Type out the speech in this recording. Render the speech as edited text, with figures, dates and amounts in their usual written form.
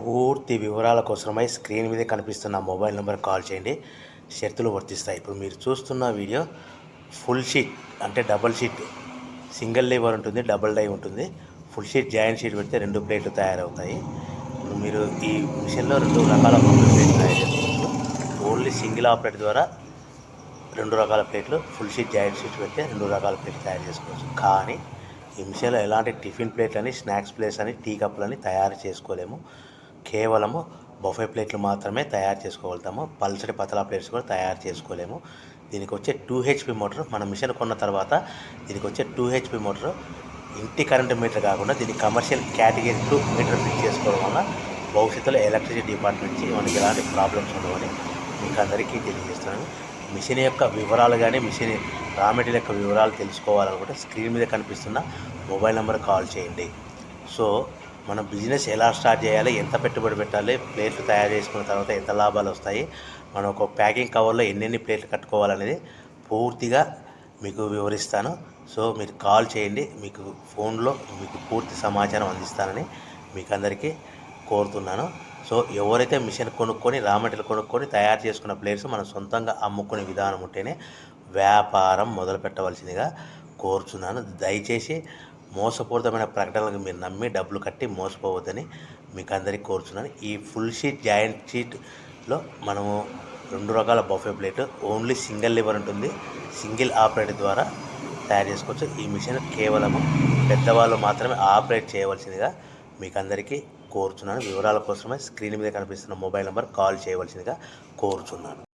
పూర్తి వివరాల కోసమై స్క్రీన్ మీద కనిపిస్తున్న మొబైల్ నెంబర్ కాల్ చేయండి. షరతులు వర్తిస్తాయి. ఇప్పుడు మీరు చూస్తున్న వీడియో ఫుల్ షీట్ అంటే డబుల్ షీట్, సింగిల్ లివర్ ఉంటుంది, డబుల్ డై ఉంటుంది. ఫుల్ షీట్ జాయింట్ షీట్ పెడితే 2 ప్లేట్లు తయారవుతాయి. ఇప్పుడు మీరు ఈ మిషన్లో 2 రకాల బఫే ప్లేట్లు తయారు చేసుకోవచ్చు. ఓన్లీ సింగిల్ ఆపరేట్ ద్వారా 2 రకాల ప్లేట్లు, ఫుల్ షీట్ జాయింట్ షీట్ పెడితే 2 రకాల ప్లేట్లు తయారు చేసుకోవచ్చు. కానీ ఈ మిషన్లో ఎలాంటి టిఫిన్ ప్లేట్లని, స్నాక్స్ ప్లేట్స్ అని, టీ కప్పులని తయారు చేసుకోలేము. కేవలము బఫే ప్లేట్లు మాత్రమే తయారు చేసుకోగలుగుతాము. పల్సటి పతలా ప్లేట్స్ కూడా తయారు చేసుకోలేము. దీనికి వచ్చే 2 HP మోటార్, మన మిషన్ కొన్న తర్వాత దీనికి వచ్చే 2 HP మోటార్ ఇంటి కరెంటు మీటర్ కాకుండా దీనికి కమర్షియల్ కేటగిరీ 2 మీటర్ ఫిట్ చేసుకోవడం వల్ల భవిష్యత్తులో ఎలక్ట్రిసిటీ డిపార్ట్మెంట్ నుంచి మనకి ఎలాంటి ప్రాబ్లమ్స్ ఉండవని మీకు అందరికీ తెలియజేస్తున్నాను. మిషన్ యొక్క వివరాలు కానీ, మిషన్ రా మెటీరియల్ యొక్క వివరాలు తెలుసుకోవాలనుకుంటే స్క్రీన్ మీద కనిపిస్తున్న మొబైల్ నెంబర్ కాల్ చేయండి. సో మన బిజినెస్ ఎలా స్టార్ట్ చేయాలి, ఎంత పెట్టుబడి పెట్టాలి, ప్లేట్లు తయారు చేసుకున్న తర్వాత ఎంత లాభాలు వస్తాయి, మనం ఒక ప్యాకింగ్ కవర్లో ఎన్నెన్ని ప్లేట్లు కట్టుకోవాలనేది పూర్తిగా మీకు వివరిస్తాను. సో మీరు కాల్ చేయండి, మీకు ఫోన్లో మీకు పూర్తి సమాచారం అందిస్తానని మీకు అందరికీ కోరుతున్నాను. సో ఎవరైతే మిషన్ కొనుక్కొని, రా మెటీరియల్ కొనుక్కొని తయారు చేసుకున్న ప్లేట్స్ మనం సొంతంగా అమ్ముకునే విధానం ఉంటేనే వ్యాపారం మొదలు పెట్టవలసిందిగా కోరుచున్నాను. దయచేసి మోసపూరితమైన ప్రకటనలకు మీరు నమ్మి డబ్బులు కట్టి మోసపోవద్దని మీకు అందరికీ కోరుచున్నాను. ఈ ఫుల్ షీట్ జాయింట్ షీట్లో మనము 2 రకాల buffet plate, only single liver ఉంటుంది, సింగిల్ ఆపరేట్ ద్వారా తయారు చేసుకోవచ్చు. ఈ మిషన్ కేవలము పెద్దవాళ్ళు మాత్రమే ఆపరేట్ చేయవలసిందిగా మీకు అందరికీ కోరుచున్నాను. వివరాల కోసమే స్క్రీన్ మీద కనిపిస్తున్న మొబైల్ నెంబర్ కాల్ చేయవలసిందిగా కోరుచున్నాను.